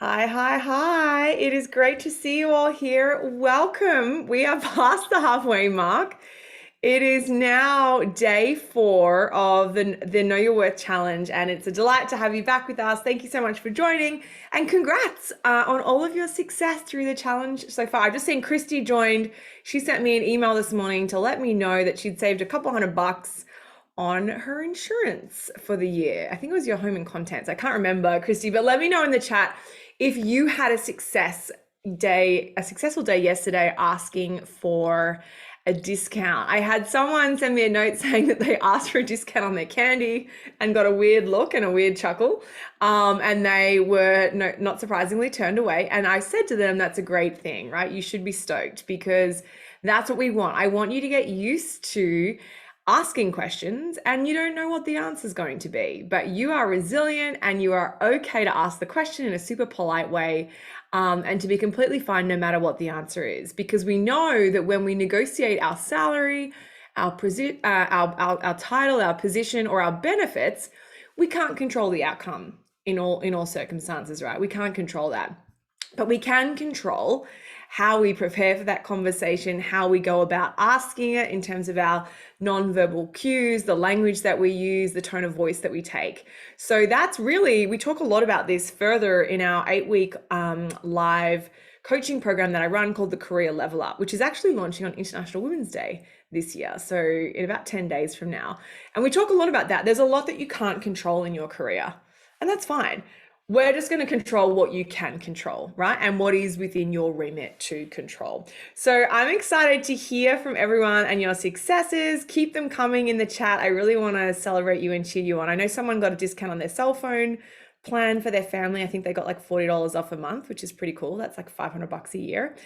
Hi, hi, hi. It is great to see you all here. Welcome. We are past the halfway mark. It is now day 4 of the Know Your Worth challenge, and it's a delight to have you back with us. Thank you so much for joining, and congrats on all of your success through the challenge so far. I've just seen Christy joined. She sent me an email this morning to let me know that she'd saved a couple $100 on her insurance for the year. I think it was your home and contents. I can't remember, Christy, but let me know in the chat if you had a successful day yesterday asking for a discount. I had someone send me a note saying that they asked for a discount on their candy and got a weird look and a weird chuckle. And they were, not surprisingly, turned away. And I said to them, that's a great thing, right? You should be stoked because that's what we want. I want you to get used to asking questions and you don't know what the answer is going to be, but you are resilient and you are okay to ask the question in a super polite way, and to be completely fine no matter what the answer is, because we know that when we negotiate our salary, our title, our position, or our benefits, we can't control the outcome in all circumstances, right? We can't control that, but we can control how we prepare for that conversation, how we go about asking it in terms of our nonverbal cues, the language that we use, the tone of voice that we take. So that's really, we talk a lot about this further in our 8-week live coaching program that I run called the Career Level Up, which is actually launching on International Women's Day this year. So in about 10 days from now. And we talk a lot about that. There's a lot that you can't control in your career, and that's fine. We're just going to control what you can control, right? And what is within your remit to control. So I'm excited to hear from everyone and your successes. Keep them coming in the chat. I really want to celebrate you and cheer you on. I know someone got a discount on their cell phone plan for their family. I think they got like $40 off a month, which is pretty cool. That's like $500 a year.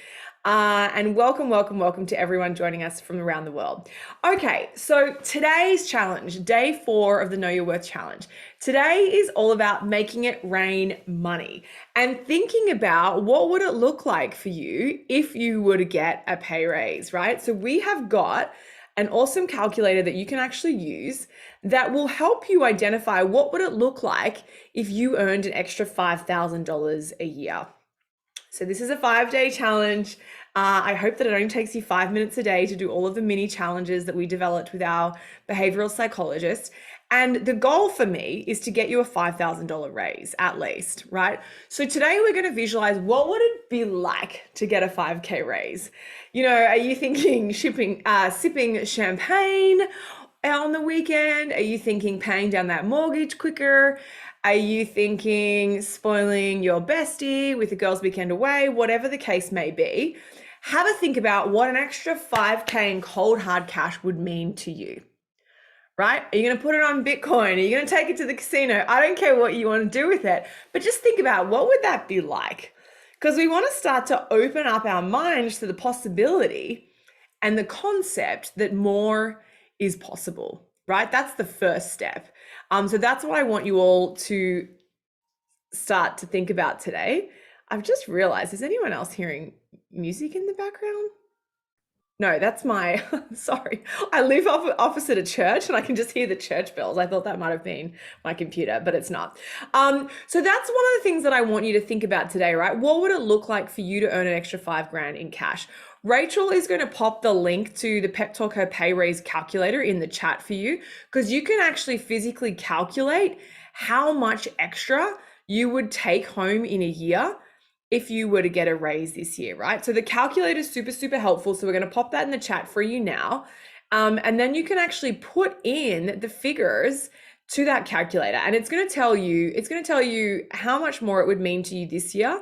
And welcome to everyone joining us from around the world. Okay, so today's challenge, day 4 of the Know Your Worth challenge. Today is all about making it rain money and thinking about what would it look like for you if you were to get a pay raise, right? So we have got an awesome calculator that you can actually use that will help you identify what would it look like if you earned an extra $5,000 a year. So this is a 5-day challenge. I hope that it only takes you 5 minutes a day to do all of the mini challenges that we developed with our behavioral psychologist. And the goal for me is to get you a $5,000 raise at least, right? So today we're going to visualize what would it be like to get a 5K raise. You know, are you thinking sipping champagne on the weekend? Are you thinking paying down that mortgage quicker? Are you thinking spoiling your bestie with a girls' weekend away? Whatever the case may be, have a think about what an extra 5K in cold hard cash would mean to you, right? Are you going to put it on Bitcoin? Are you going to take it to the casino? I don't care what you want to do with it, but just think about what would that be like? Because we want to start to open up our minds to the possibility and the concept that more is possible, right? That's the first step. So that's what I want you all to start to think about today. I've just realized, is anyone else hearing music in the background? No, that's my, sorry. I live opposite a church and I can just hear the church bells. I thought that might have been my computer, but it's not. So that's one of the things that I want you to think about today, right? What would it look like for you to earn an extra $5,000 in cash? Rachel is going to pop the link to the PepTalkHer Pay Raise calculator in the chat for you, because you can actually physically calculate how much extra you would take home in a year if you were to get a raise this year, right? So the calculator is super helpful. So we're going to pop that in the chat for you now. And then you can actually put in the figures to that calculator, and it's going to tell you how much more it would mean to you this year.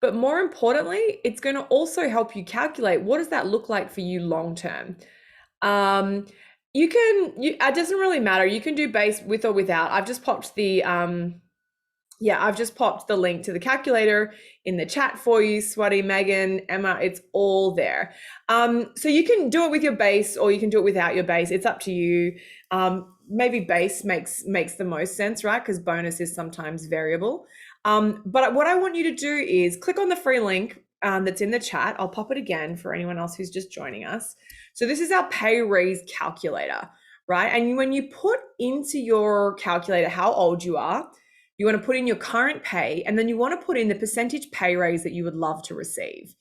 But more importantly, it's going to also help you calculate what does that look like for you long term. It doesn't really matter. You can do base with or without. I've just popped the link to the calculator in the chat for you, Swati, Megan, Emma, it's all there. So you can do it with your base or you can do it without your base. It's up to you. Maybe base makes the most sense, right? Because bonus is sometimes variable. But what I want you to do is click on the free link that's in the chat. I'll pop it again for anyone else who's just joining us. So this is our pay raise calculator, right? And when you put into your calculator how old you are, You want to put in your current pay, and then you want to put in the percentage pay raise that you would love to receive.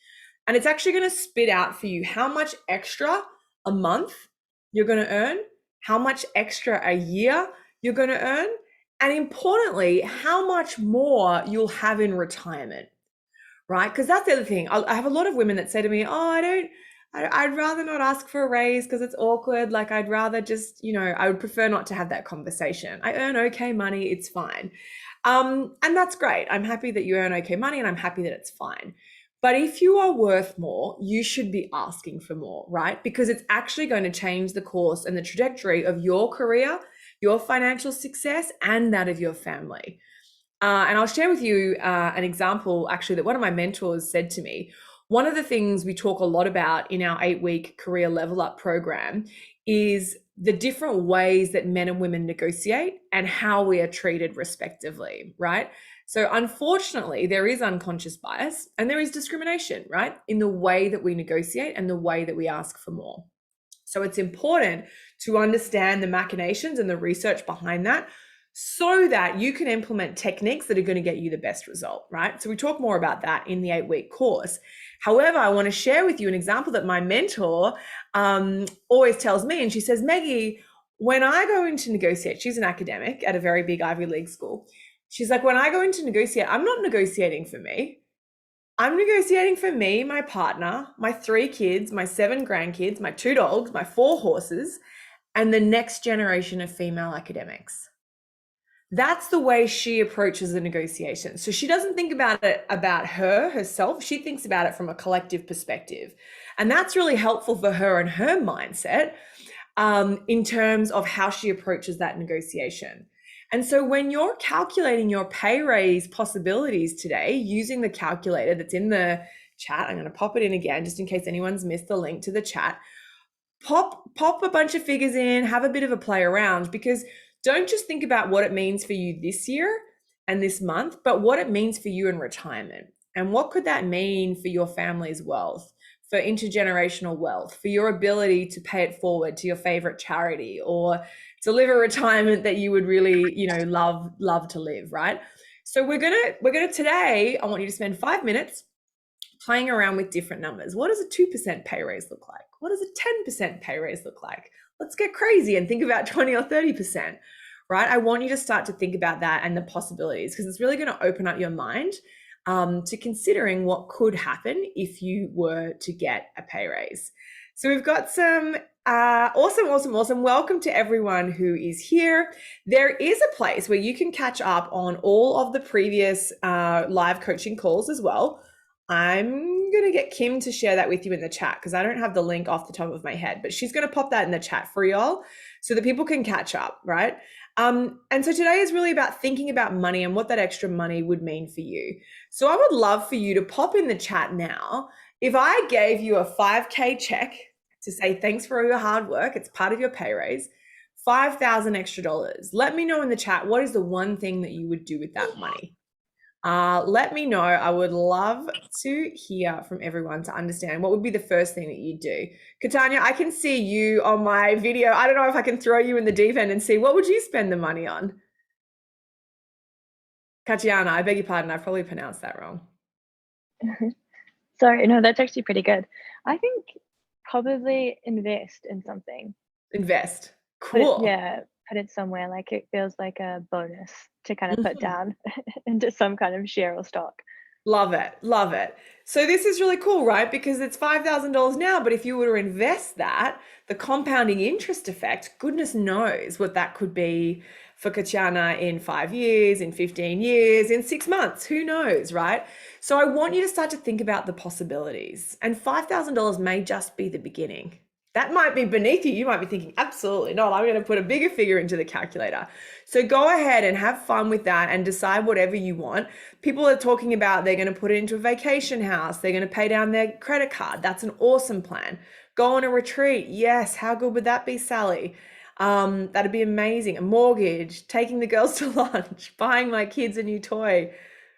And it's actually going to spit out for you how much extra a month you're going to earn, how much extra a year you're going to earn, and importantly, how much more you'll have in retirement, right? Because that's the other thing. I have a lot of women that say to me, oh, I'd rather not ask for a raise because it's awkward. Like, I'd rather just, I would prefer not to have that conversation. I earn okay money, it's fine. And that's great. I'm happy that you earn okay money, and I'm happy that it's fine. But if you are worth more, you should be asking for more, right? Because it's actually going to change the course and the trajectory of your career, your financial success, and that of your family. And I'll share with you an example, actually, that one of my mentors said to me. One of the things we talk a lot about in our 8-week career level up program is the different ways that men and women negotiate and how we are treated respectively, right? So unfortunately, there is unconscious bias and there is discrimination, right, in the way that we negotiate and the way that we ask for more. So it's important to understand the machinations and the research behind that, so that you can implement techniques that are going to get you the best result, right? So we talk more about that in the 8-week course. However, I want to share with you an example that my mentor always tells me. And she says, Meggie, when I go into negotiate, she's an academic at a very big Ivy League school. She's like, when I go into negotiate, I'm not negotiating for me. I'm negotiating for me, my partner, my 3 kids, my 7 grandkids, my 2 dogs, my 4 horses, and the next generation of female academics. That's the way she approaches the negotiation. So she doesn't think about it about herself. She thinks about it from a collective perspective. And that's really helpful for her and her mindset in terms of how she approaches that negotiation. And so when you're calculating your pay raise possibilities today, using the calculator that's in the chat, I'm going to pop it in again, just in case anyone's missed the link to the chat. Pop a bunch of figures in, have a bit of a play around, because don't just think about what it means for you this year and this month, but what it means for you in retirement. And what could that mean for your family's wealth, for intergenerational wealth, for your ability to pay it forward to your favorite charity, or to live a retirement that you would really, love to live, right? So we're gonna today, I want you to spend 5 minutes playing around with different numbers. What does a 2% pay raise look like? What does a 10% pay raise look like? Let's get crazy and think about 20 or 30%, right? I want you to start to think about that and the possibilities, because it's really going to open up your mind to considering what could happen if you were to get a pay raise. So we've got some awesome. Welcome to everyone who is here. There is a place where you can catch up on all of the previous live coaching calls as well. I'm going to get Kim to share that with you in the chat, because I don't have the link off the top of my head, but she's going to pop that in the chat for y'all so that people can catch up, right? And so today is really about thinking about money and what that extra money would mean for you. So I would love for you to pop in the chat now. If I gave you a 5K check to say thanks for all your hard work, it's part of your pay raise, $5,000 extra dollars, let me know in the chat, what is the one thing that you would do with that money? Let me know. I would love to hear from everyone to understand what would be the first thing that you do. Katanya, I can see you on my video. I don't know if I can throw you in the deep end and see, what would you spend the money on? Katiana, I beg your pardon. I probably pronounced that wrong. Sorry, no, that's actually pretty good. I think probably invest in something. Invest. Cool. Put it somewhere, like it feels like a bonus to kind of put down into some kind of share or stock. Love it. So this is really cool, right? Because it's $5,000 now, but if you were to invest that, the compounding interest effect, goodness knows what that could be for Katiana in 5 years, in 15 years, in 6 months, who knows, right? So I want you to start to think about the possibilities, and $5,000 may just be the beginning. That might be beneath you. You might be thinking, absolutely not. I'm going to put a bigger figure into the calculator. So go ahead and have fun with that and decide whatever you want. People are talking about they're going to put it into a vacation house. They're going to pay down their credit card. That's an awesome plan. Go on a retreat. Yes. How good would that be, Sally? That'd be amazing. A mortgage, taking the girls to lunch, buying my kids a new toy.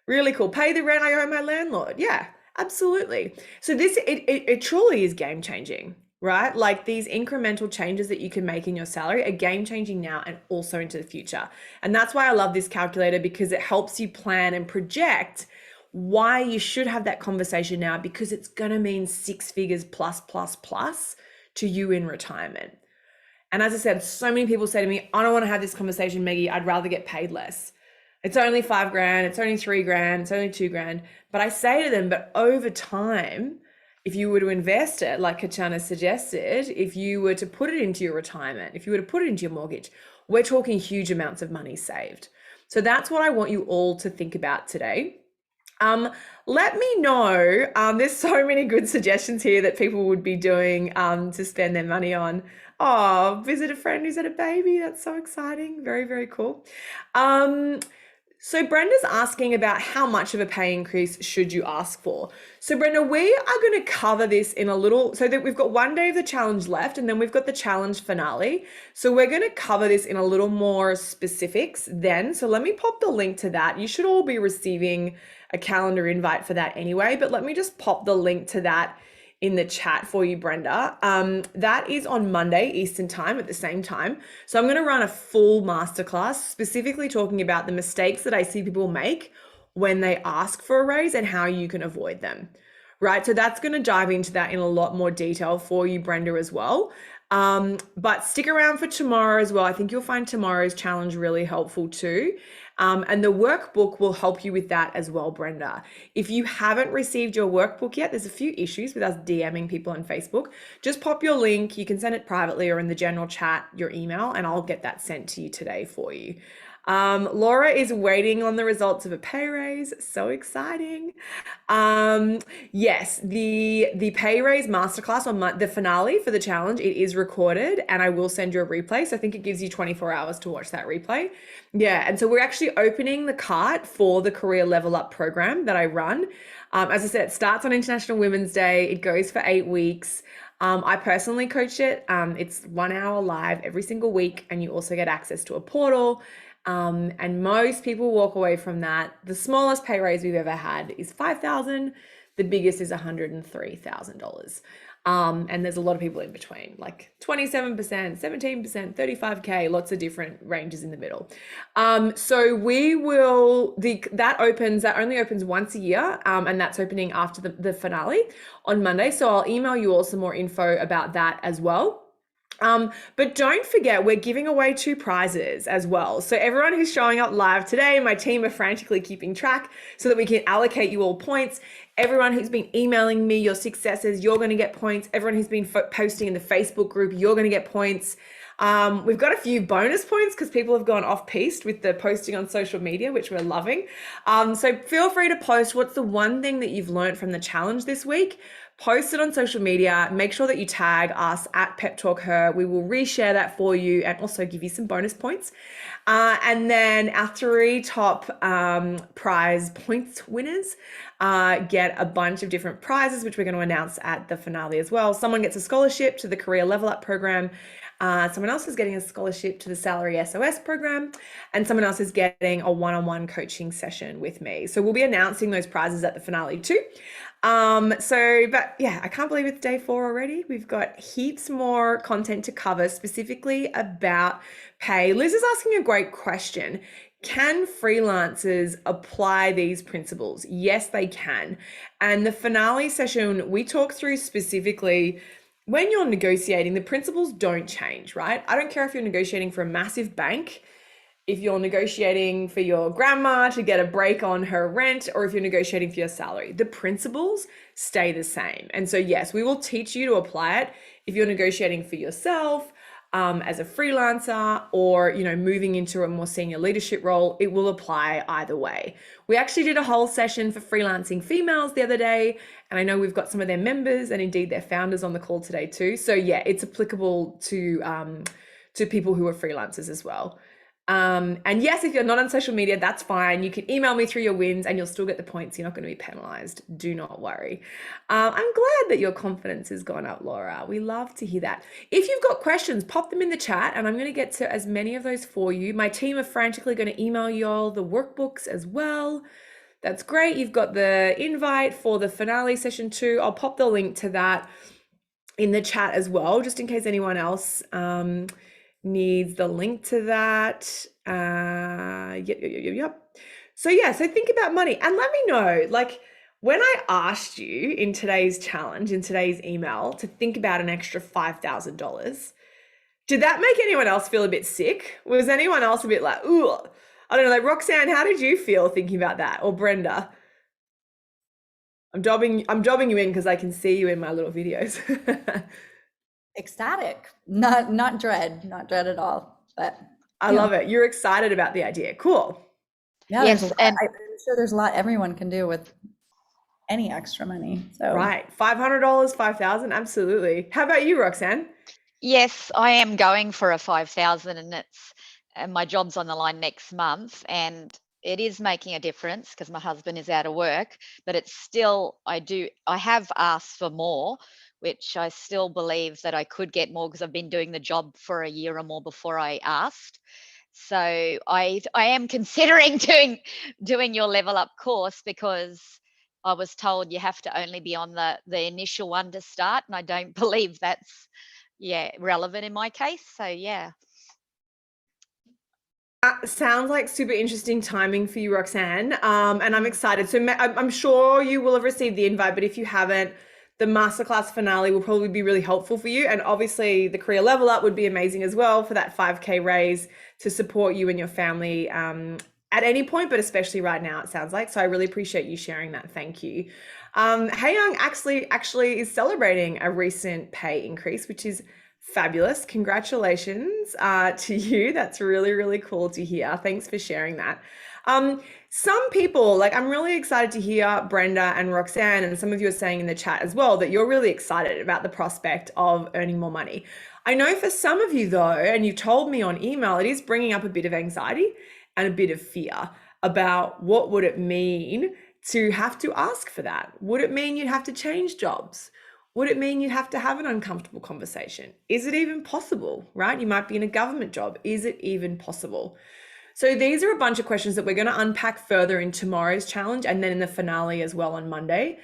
Really cool. Pay the rent I owe my landlord. Yeah, absolutely. So this, it truly is game changing. right? Like these incremental changes that you can make in your salary are game changing now and also into the future. And that's why I love this calculator, because it helps you plan and project why you should have that conversation now, because it's going to mean six figures plus, plus, plus to you in retirement. And as I said, so many people say to me, I don't want to have this conversation, Meggie. I'd rather get paid less. It's only $5,000, it's only $3,000, it's only $2,000. But I say to them, but over time, if you were to invest it, like Kachana suggested, if you were to put it into your retirement, if you were to put it into your mortgage, we're talking huge amounts of money saved. So that's what I want you all to think about today. Let me know. There's so many good suggestions here that people would be doing to spend their money on. Oh, visit a friend who's had a baby. That's so exciting. Very, very cool. So Brenda's asking about how much of a pay increase should you ask for. So Brenda, we are going to cover this in a little, so that we've got one day of the challenge left, and then we've got the challenge finale. So we're going to cover this in a little more specifics then. So let me pop the link to that. You should all be receiving a calendar invite for that anyway, but let me just pop the link to that in the chat for you, Brenda. That is on Monday Eastern time at the same time. So I'm going to run a full masterclass specifically talking about the mistakes that I see people make when they ask for a raise and how you can avoid them, right? So that's going to dive into that in a lot more detail for you, Brenda, as well. But stick around for tomorrow as well. I think you'll find tomorrow's challenge really helpful too. And the workbook will help you with that as well, Brenda. If you haven't received your workbook yet, there's a few issues with us DMing people on Facebook. Just pop your link. You can send it privately or in the general chat, your email, and I'll get that sent to you today for you. Laura is waiting on the results of a pay raise. So exciting. Yes, the pay raise masterclass on the finale for the challenge, it is recorded, and I will send you a replay. So I think it gives you 24 hours to watch that replay. Yeah, and so we're actually opening the cart for the Career Level Up program that I run. As I said, it starts on International Women's Day. It goes for 8 weeks. I personally coach it. It's 1 hour live every single week, and you also get access to a portal. And most people walk away from that. The smallest pay raise we've ever had is $5,000. The biggest is $103,000. And there's a lot of people in between, like 27%, 17%, 35K, lots of different ranges in the middle. So we will, that only opens once a year, and that's opening after the finale on Monday. So I'll email you all some more info about that as well. But don't forget, we're giving away 2 prizes as well. So everyone who's showing up live today, my team are frantically keeping track so that we can allocate you all points. Everyone who's been emailing me your successes, you're going to get points. Everyone who's been posting in the Facebook group, you're going to get points. We've got a few bonus points because people have gone off-piste with the posting on social media, which we're loving. So feel free to post what's the one thing that you've learned from the challenge this week. Post it on social media. Make sure that you tag us at PepTalkHer. We will reshare that for you and also give you some bonus points. And then our 3 top prize points winners get a bunch of different prizes, which we're going to announce at the finale as well. Someone gets a scholarship to the Career Level Up program. Someone else is getting a scholarship to the Salary SOS program, and someone else is getting a one-on-one coaching session with me. So we'll be announcing those prizes at the finale too. But yeah, I can't believe it's day 4 already. We've got heaps more content to cover specifically about pay. Liz is asking a great question. Can freelancers apply these principles? Yes, they can. And the finale session, we talk through specifically when you're negotiating, the principles don't change, right? I don't care if you're negotiating for a massive bank, if you're negotiating for your grandma to get a break on her rent, or if you're negotiating for your salary, the principles stay the same. And so yes, we will teach you to apply it if you're negotiating for yourself, as a freelancer, or moving into a more senior leadership role. It will apply either way. We actually did a whole session for freelancing females the other day, and I know we've got some of their members and indeed their founders on the call today too. So yeah, it's applicable to people who are freelancers as well. And yes, if you're not on social media, that's fine. You can email me through your wins and you'll still get the points. You're not going to be penalized. Do not worry. I'm glad that your confidence has gone up, Laura. We love to hear that. If you've got questions, pop them in the chat and I'm going to get to as many of those for you. My team are frantically going to email you all the workbooks as well. That's great. You've got the invite for the finale session too. I'll pop the link to that in the chat as well, just in case anyone else needs the link to that. Yep. So yeah, so think about money and let me know, like, when I asked you in today's challenge, in today's email, to think about an extra $5,000, did that make anyone else feel a bit sick? Was anyone else a bit like, ooh, I don't know, like Roxanne, how did you feel thinking about that? Or Brenda? I'm jobbing you in because I can see you in my little videos. Ecstatic, not dread at all. But I love it. You're excited about the idea. Cool. yeah, Yes, and I'm sure there's a lot everyone can do with any extra money. So Right. $500, 5,000. Absolutely. How about you, Roxanne? Yes, I am going for a 5,000, and my job's on the line next month, and it is making a difference because my husband is out of work, but it's still, I have asked for more, which I still believe that I could get more because I've been doing the job for a year or more before I asked. So I am considering doing your level up course because I was told you have to only be on the initial one to start, and I don't believe that's relevant in my case. So yeah. Sounds like super interesting timing for you, Roxanne. And I'm excited. So I'm sure you will have received the invite, but if you haven't, the masterclass finale will probably be really helpful for you. And obviously the career level up would be amazing as well for that 5K raise to support you and your family at any point, but especially right now, it sounds like. So I really appreciate you sharing that. Thank you. Hey Young actually is celebrating a recent pay increase, which is fabulous. Congratulations to you. That's really, really cool to hear. Thanks for sharing that. Some people, like, I'm really excited to hear Brenda and Roxanne, and some of you are saying in the chat as well that you're really excited about the prospect of earning more money. I know for some of you though, and you told me on email, it is bringing up a bit of anxiety and a bit of fear about what would it mean to have to ask for that? Would it mean you'd have to change jobs? Would it mean you'd have to have an uncomfortable conversation? Is it even possible, right? You might be in a government job. Is it even possible? So these are a bunch of questions that we're going to unpack further in tomorrow's challenge and then in the finale as well on Monday.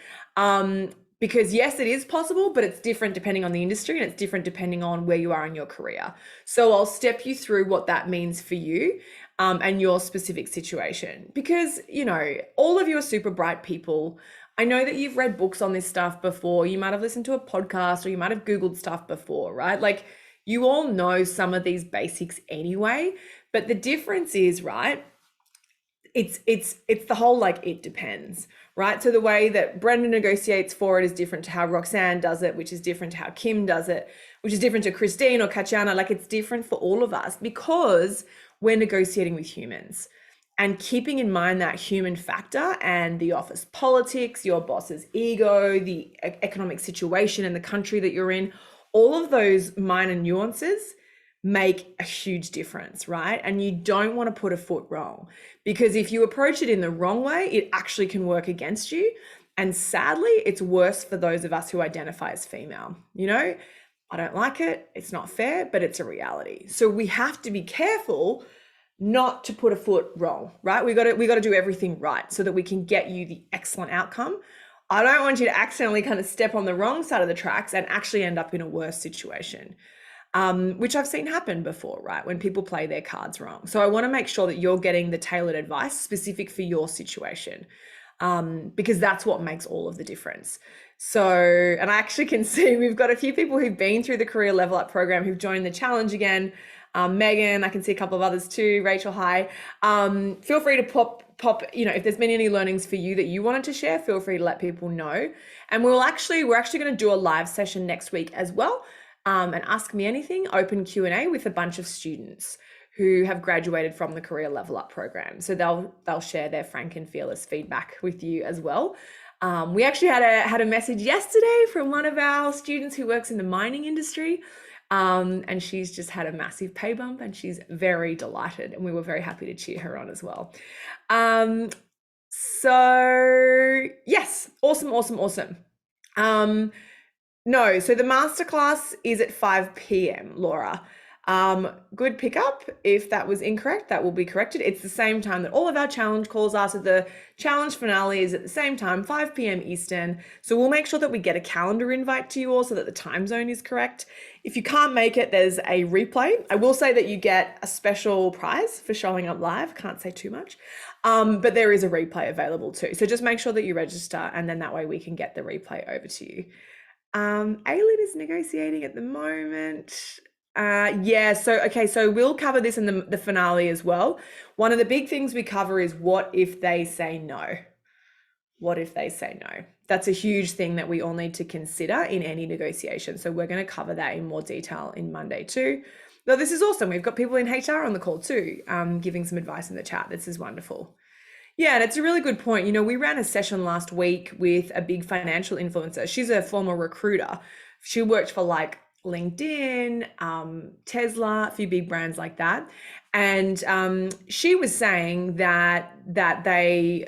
Because yes, it is possible, but it's different depending on the industry and it's different depending on where you are in your career. So I'll step you through what that means for you and your specific situation. Because, you know, all of you are super bright people. I know that you've read books on this stuff before. You might have listened to a podcast or you might have Googled stuff before, right? Like, you all know some of these basics anyway, but the difference is, right, it's the whole, like, it depends, right? So the way that Brenda negotiates for it is different to how Roxanne does it, which is different to how Kim does it, which is different to Christine or Katiana. Like, it's different for all of us because we're negotiating with humans. And keeping in mind that human factor and the office politics, your boss's ego, the economic situation in the country that you're in, all of those minor nuances make a huge difference, right? And you don't want to put a foot wrong, because if you approach it in the wrong way, it actually can work against you. And sadly, it's worse for those of us who identify as female. You know, I don't like it. It's not fair, but it's a reality. So we have to be careful not to put a foot wrong, right? We got to do everything right so that we can get you the excellent outcome. I don't want you to accidentally kind of step on the wrong side of the tracks and actually end up in a worse situation, which I've seen happen before, right? When people play their cards wrong. So I want to make sure that you're getting the tailored advice specific for your situation, because that's what makes all of the difference. So, and I actually can see we've got a few people who've been through the Career Level Up program who've joined the challenge again. Megan, I can see a couple of others too. Rachel, hi. Feel free to pop, you know, if there's been any learnings for you that you wanted to share, feel free to let people know. And we're actually going to do a live session next week as well. And Ask Me Anything, open Q&A with a bunch of students who have graduated from the Career Level Up program. So they'll share their frank and fearless feedback with you as well. We actually had a message yesterday from one of our students who works in the mining industry. And she's just had a massive pay bump and she's very delighted, and we were very happy to cheer her on as well. So yes, awesome. No, so the masterclass is at 5 p.m, Laura. Good pickup. If that was incorrect, that will be corrected. It's the same time that all of our challenge calls are. So the challenge finale is at the same time, 5 p.m. Eastern. So we'll make sure that we get a calendar invite to you all so that the time zone is correct. If you can't make it, there's a replay. I will say that you get a special prize for showing up live. Can't say too much. But there is a replay available too. So just make sure that you register, and then that way we can get the replay over to you. Aileen is negotiating at the moment. Yeah, so we'll cover this in the finale as well. One of the big things we cover is what if they say no? What if they say no? That's a huge thing that we all need to consider in any negotiation. So we're going to cover that in more detail in Monday too. Though this is awesome. We've got people in HR on the call too, giving some advice in the chat. This is wonderful. Yeah, and it's a really good point. You know, we ran a session last week with a big financial influencer. She's a former recruiter. She worked for like LinkedIn, Tesla, a few big brands like that. And she was saying that they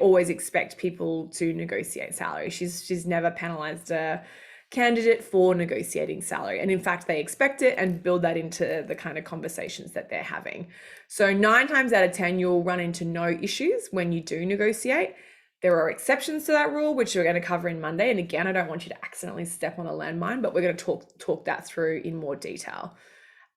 always expect people to negotiate salary. She's never penalized a candidate for negotiating salary. And in fact, they expect it and build that into the kind of conversations that they're having. So 9 times out of 10, you'll run into no issues when you do negotiate. There are exceptions to that rule, which we're going to cover in Monday. And again, I don't want you to accidentally step on a landmine, but we're going to talk that through in more detail.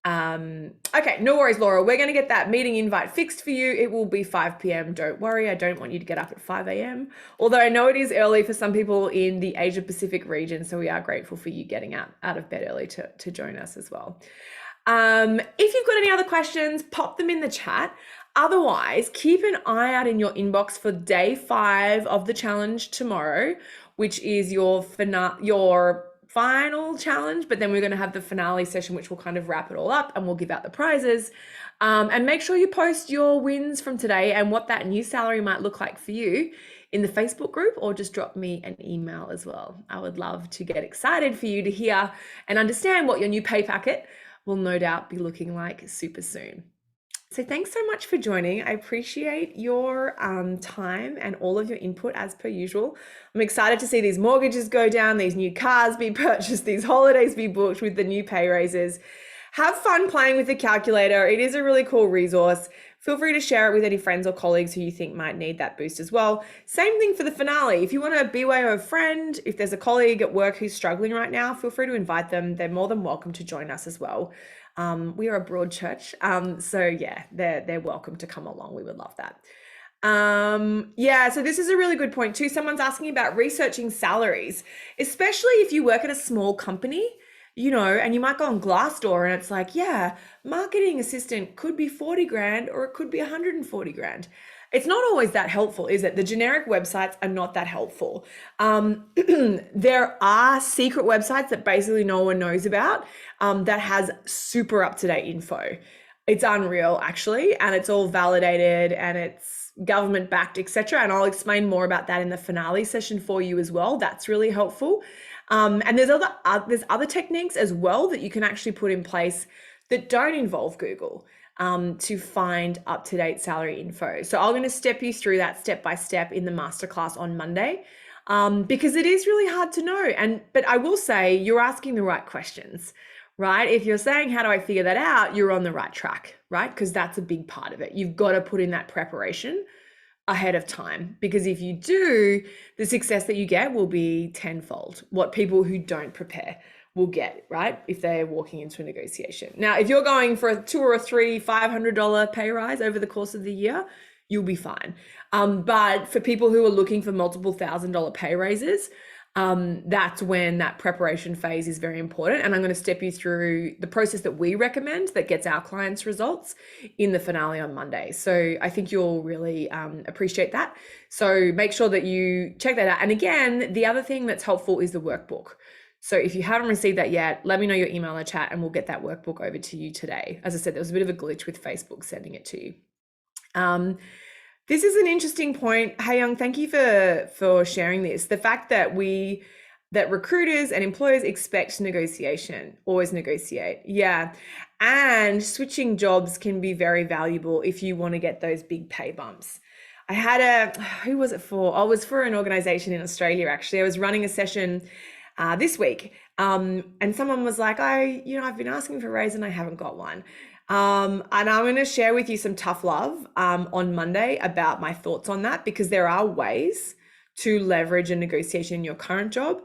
Okay, no worries, Laura. We're going to get that meeting invite fixed for you. It will be 5 p.m. Don't worry. I don't want you to get up at 5 a.m. Although I know it is early for some people in the Asia Pacific region. So we are grateful for you getting out of bed early to join us as well. If you've got any other questions, pop them in the chat. Otherwise, keep an eye out in your inbox for day 5 of the challenge tomorrow, which is your final challenge, but then we're going to have the finale session, which will kind of wrap it all up, and we'll give out the prizes. And make sure you post your wins from today and what that new salary might look like for you in the Facebook group, or just drop me an email as well. I would love to get excited for you to hear and understand what your new pay packet will no doubt be looking like super soon. So thanks so much for joining. I appreciate your time and all of your input as per usual. I'm excited to see these mortgages go down, these new cars be purchased, these holidays be booked with the new pay raises. Have fun playing with the calculator. It is a really cool resource. Feel free to share it with any friends or colleagues who you think might need that boost as well. Same thing for the finale. If you want to BYO a friend, if there's a colleague at work who's struggling right now, feel free to invite them. They're more than welcome to join us as well. We are a broad church. So yeah, they're welcome to come along. We would love that. Yeah, so this is a really good point too. Someone's asking about researching salaries, especially if you work at a small company, you know, and you might go on Glassdoor and it's like, yeah, marketing assistant could be 40 grand or it could be 140 grand. It's not always that helpful, is it? The generic websites are not that helpful. There are secret websites that basically no one knows about that has super up-to-date info. It's unreal, actually, and it's all validated and it's government-backed, etc. And I'll explain more about that in the finale session for you as well. That's really helpful. And there's other techniques as well that you can actually put in place that don't involve Google. To find up-to-date salary info. So I'm going to step you through that step by step in the masterclass on Monday, because it is really hard to know. But I will say you're asking the right questions, right? If you're saying, how do I figure that out? You're on the right track, right? Because that's a big part of it. You've got to put in that preparation ahead of time, because if you do, the success that you get will be tenfold what people who don't prepare will get, right? If they're walking into a negotiation. Now, if you're going for a $200 or $300, $500 pay rise over the course of the year, you'll be fine. But for people who are looking for multiple $1,000 pay raises, that's when that preparation phase is very important. And I'm going to step you through the process that we recommend that gets our clients results in the finale on Monday. So I think you'll really appreciate that. So make sure that you check that out. And again, the other thing that's helpful is the workbook. So if you haven't received that yet, let me know your email or chat and we'll get that workbook over to you today. As I said, there was a bit of a glitch with Facebook sending it to you. This is an interesting point. Hey Young, thank you for sharing this. The fact that recruiters and employers expect negotiation, always negotiate. Yeah. And switching jobs can be very valuable if you want to get those big pay bumps. I had who was it for? Oh, it was for an organization in Australia, actually. I was running a session this week. And someone was like, I've been asking for a raise and I haven't got one. And I'm going to share with you some tough love on Monday about my thoughts on that, because there are ways to leverage a negotiation in your current job.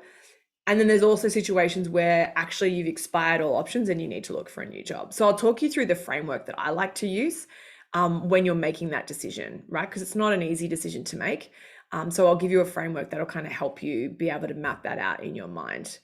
And then there's also situations where actually you've expired all options and you need to look for a new job. So I'll talk you through the framework that I like to use when you're making that decision, right? Because it's not an easy decision to make. So I'll give you a framework that'll kind of help you be able to map that out in your mind.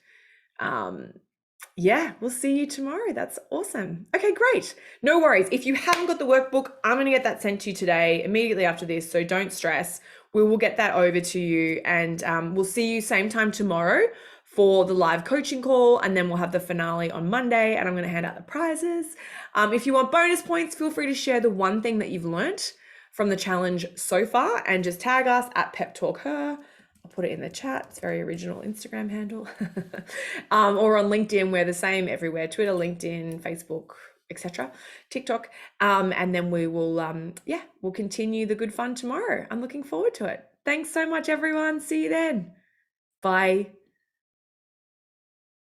Yeah, we'll see you tomorrow. That's awesome. Okay, great. No worries. If you haven't got the workbook, I'm going to get that sent to you today, immediately after this. So don't stress. We will get that over to you, and we'll see you same time tomorrow for the live coaching call, and then we'll have the finale on Monday, and I'm going to hand out the prizes. If you want bonus points, feel free to share the one thing that you've learnt from the challenge so far and just tag us at PepTalkHer. I'll put it in the chat. It's a very original Instagram handle. Or on LinkedIn, we're the same everywhere: Twitter, LinkedIn, Facebook, etc., TikTok. And then we will, we'll continue the good fun tomorrow. I'm looking forward to it. Thanks so much, everyone. See you then. Bye.